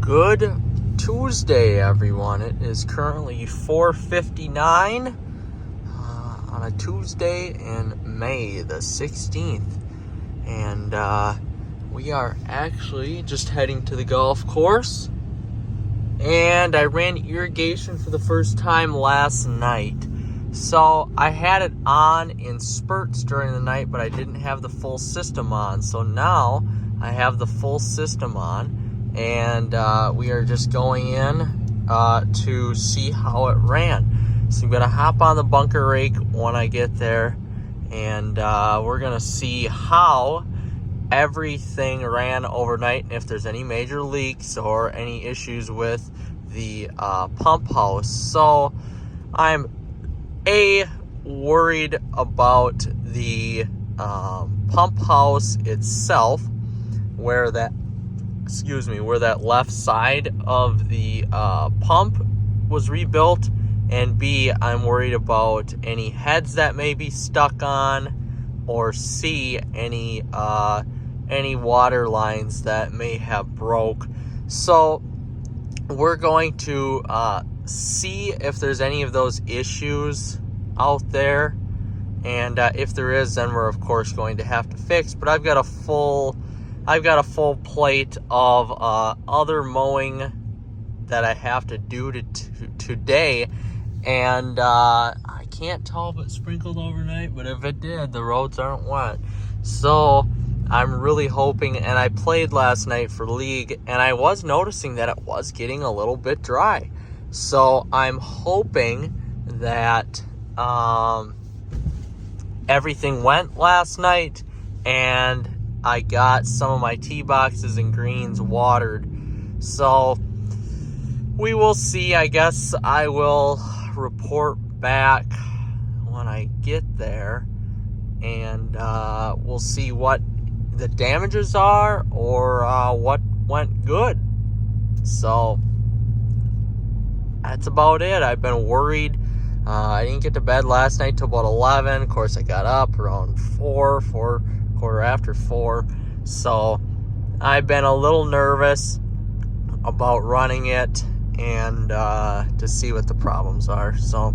Good Tuesday, everyone. It is currently 4:59 on a Tuesday in May the 16th. And we are actually just heading to the golf course. And I ran irrigation for the first time last night. So I had it on in spurts during the night, but I didn't have the full system on. So now I have the full system on. And we are just going in to see how it ran. So I'm going to hop on the bunker rake when I get there. And we're going to see how everything ran overnight and if there's any major leaks or any issues with the pump house. So I'm worried about the pump house itself, where that left side of the pump was rebuilt, and B, I'm worried about any heads that may be stuck on, or C, any water lines that may have broke. So we're going to see if there's any of those issues out there, and if there is, then we're of course going to have to fix. But I've got a full plate of other mowing that I have to do today, and I can't tell if it sprinkled overnight, but if it did, the roads aren't wet. So I'm really hoping, and I played last night for league, and I was noticing that it was getting a little bit dry. So I'm hoping that everything went last night, and I got some of my tee boxes and greens watered. So we will see. I guess I will report back when I get there, and we'll see what the damages are or what went good. So that's about it. I've been worried. I didn't get to bed last night till about 11. Of course, I got up around 4, quarter after 4. So I've been a little nervous about running it and to see what the problems are. So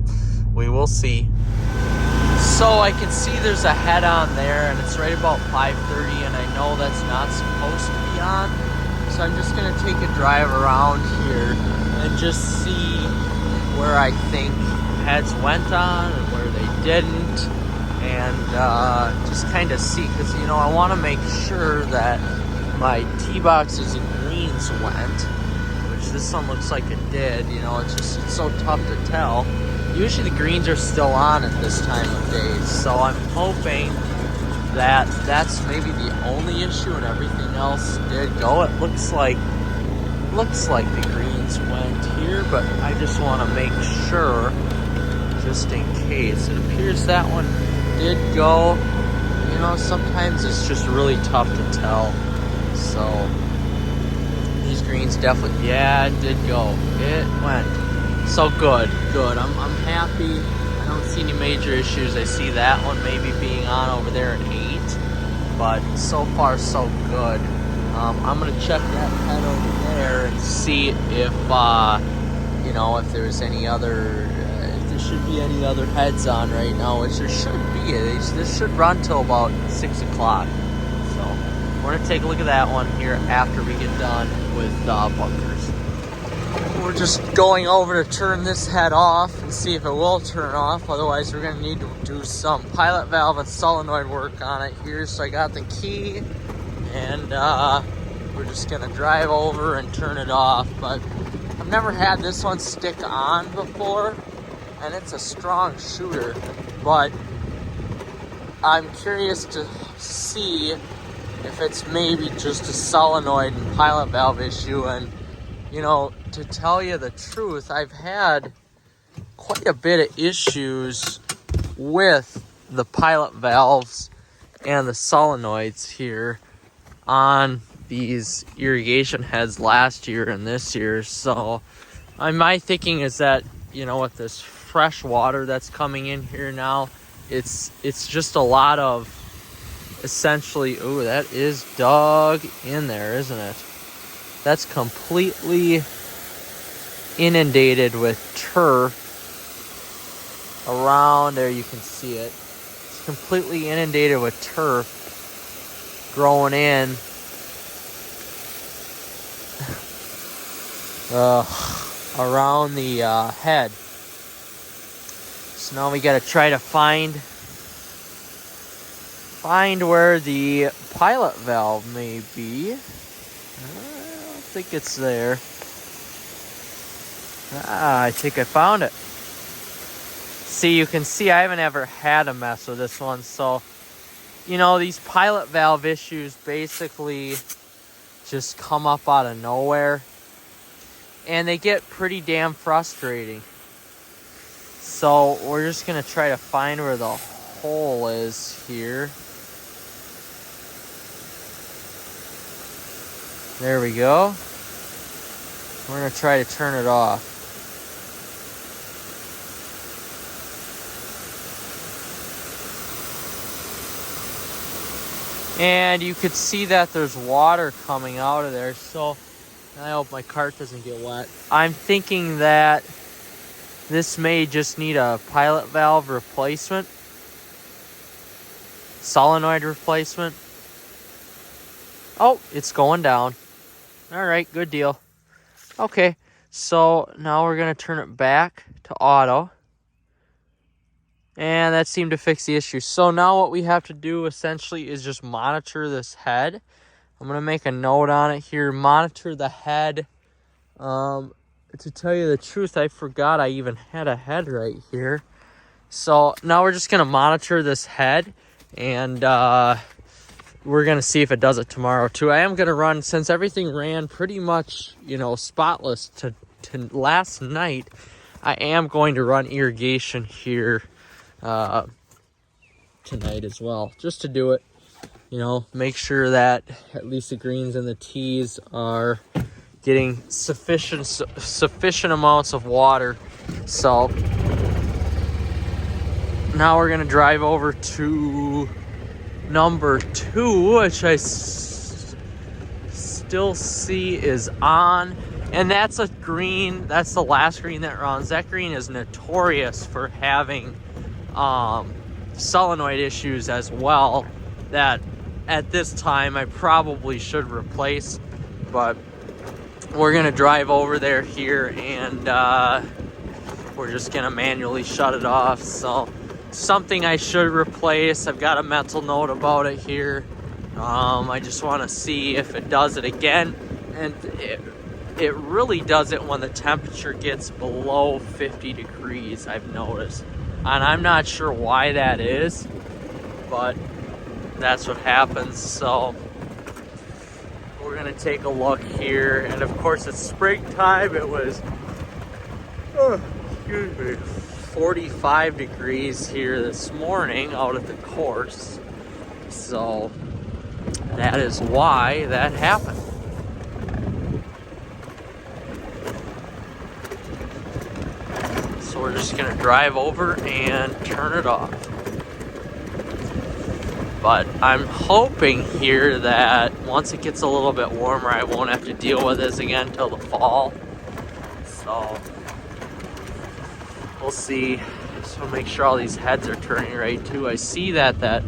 we will see. So I can see there's a head on there, and it's right about 5:30, and I know that's not supposed to be on. So I'm just going to take a drive around here and just see where I think heads went on and where they didn't, and just kind of see, because I want to make sure that my tee boxes and greens went, which this one looks like it did. It's so tough to tell. Usually the greens are still on at this time of day, so I'm hoping that that's maybe the only issue and everything else did go. It looks like the greens went here, but I just want to make sure, just in case. It appears that one did go. Sometimes it's just really tough to tell. So these greens definitely, yeah, it did go. It went. So good. I'm happy. I don't see any major issues. I see that one maybe being on over there at 8, but so far so good. I'm gonna check that head over there and see if if there's any other, if there should be any other heads on right now, which there should be. This should run till about 6 o'clock. So we're gonna take a look at that one here after we get done with bunkers. We're just going over to turn this head off and see if it will turn off. Otherwise, we're going to need to do some pilot valve and solenoid work on it here. So I got the key, and we're just going to drive over and turn it off. But I've never had this one stick on before, and it's a strong shooter. But I'm curious to see if it's maybe just a solenoid and pilot valve issue. And to tell you the truth, I've had quite a bit of issues with the pilot valves and the solenoids here on these irrigation heads last year and this year. So my thinking is that, with this fresh water that's coming in here now, it's just a lot of essentially, ooh, that is dug in there, isn't it? That's completely inundated with turf around there. You can see it. It's completely inundated with turf growing in around the head. So now we got to try to find where the pilot valve may be. I don't think it's there. I think I found it. See, you can see I haven't ever had a mess with this one. So, you know, these pilot valve issues basically just come up out of nowhere. And they get pretty damn frustrating. So we're just going to try to find where the hole is here. There we go. We're going to try to turn it off. And you could see that there's water coming out of there. So I hope my cart doesn't get wet. I'm thinking that this may just need a pilot valve replacement. Solenoid replacement. Oh, it's going down. All right, good deal. Okay, so now we're going to turn it back to auto. And that seemed to fix the issue. So now what we have to do essentially is just monitor this head. I'm going to make a note on it here. Monitor the head. To tell you the truth, I forgot I even had a head right here. So now we're just going to monitor this head. And we're going to see if it does it tomorrow too. I am going to run, since everything ran pretty much, you know, spotless to last night, I am going to run irrigation here tonight as well, just to do it, you know, make sure that at least the greens and the tees are getting sufficient amounts of water. So now we're gonna drive over to number 2, which I still see is on, and that's a green. That's the last green that runs. That green is notorious for having solenoid issues as well, that at this time I probably should replace, but we're gonna drive over there here and we're just gonna manually shut it off. So something I should replace. I've got a mental note about it here. I just want to see if it does it again, and it really does it when the temperature gets below 50 degrees, I've noticed. And I'm not sure why that is, but that's what happens. So we're going to take a look here. And of course, it's springtime. It was 45 degrees here this morning out at the course. So that is why that happened. So we're just going to drive over and turn it off. But I'm hoping here that once it gets a little bit warmer, I won't have to deal with this again till the fall. So we'll see. Just want to make sure all these heads are turning right too. I see that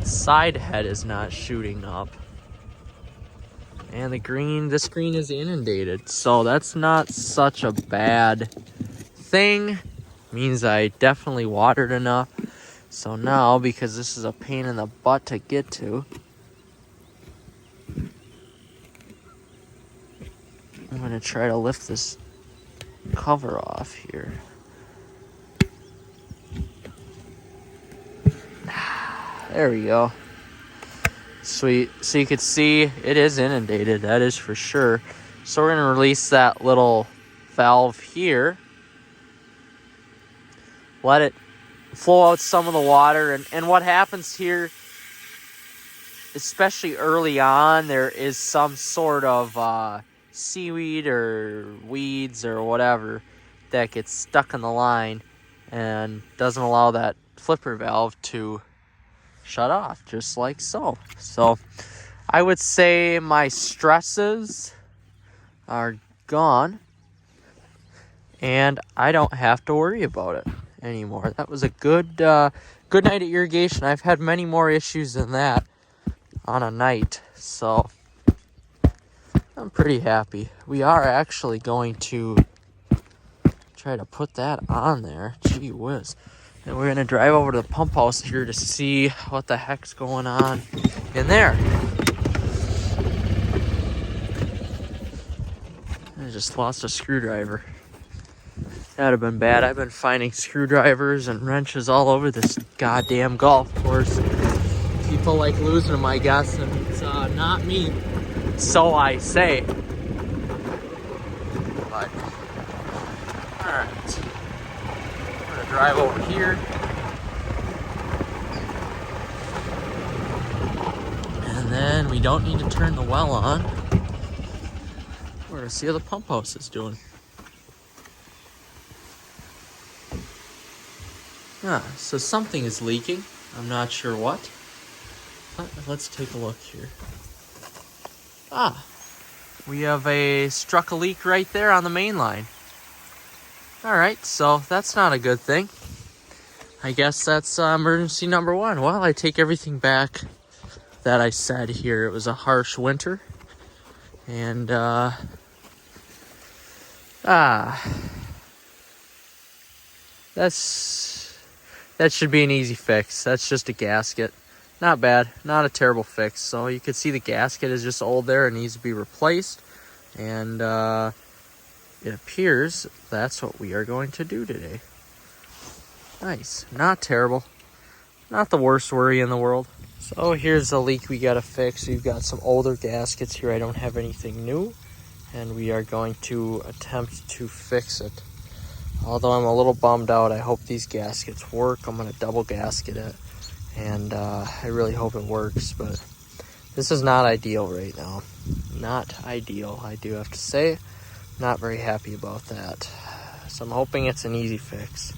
side head is not shooting up. And this green is inundated. So that's not such a bad thing. Means I definitely watered enough. So now, because this is a pain in the butt to get to, I'm going to try to lift this cover off here. There we go. Sweet. So you can see it is inundated, that is for sure. So we're going to release that little valve here. Let it flow out some of the water. And what happens here, especially early on, there is some sort of seaweed or weeds or whatever that gets stuck in the line and doesn't allow that flipper valve to shut off, just like so. So I would say my stresses are gone, and I don't have to worry about it anymore. That was a good good night of irrigation. I've had many more issues than that on a night, so I'm pretty happy. We are actually going to try to put that on there. Gee whiz. And we're going to drive over to the pump house here to see what the heck's going on in there. I just lost a screwdriver. That'd have been bad. I've been finding screwdrivers and wrenches all over this goddamn golf course. People like losing them, I guess, and it's not me. So I say. But, alright. I'm gonna drive over here. And then we don't need to turn the well on. We're gonna see how the pump house is doing. So something is leaking. I'm not sure what. But let's take a look here. We have struck a leak right there on the main line. Alright, so that's not a good thing. I guess that's emergency number one. Well, I take everything back that I said here. It was a harsh winter. And, that should be an easy fix. That's just a gasket. Not bad. Not a terrible fix. So you can see the gasket is just old there and needs to be replaced. And it appears that's what we are going to do today. Nice. Not terrible. Not the worst worry in the world. So here's the leak we got to fix. We've got some older gaskets here. I don't have anything new. And we are going to attempt to fix it. Although I'm a little bummed out, I hope these gaskets work. I'm going to double gasket it, and I really hope it works, but this is not ideal right now. Not ideal, I do have to say. Not very happy about that. So I'm hoping it's an easy fix.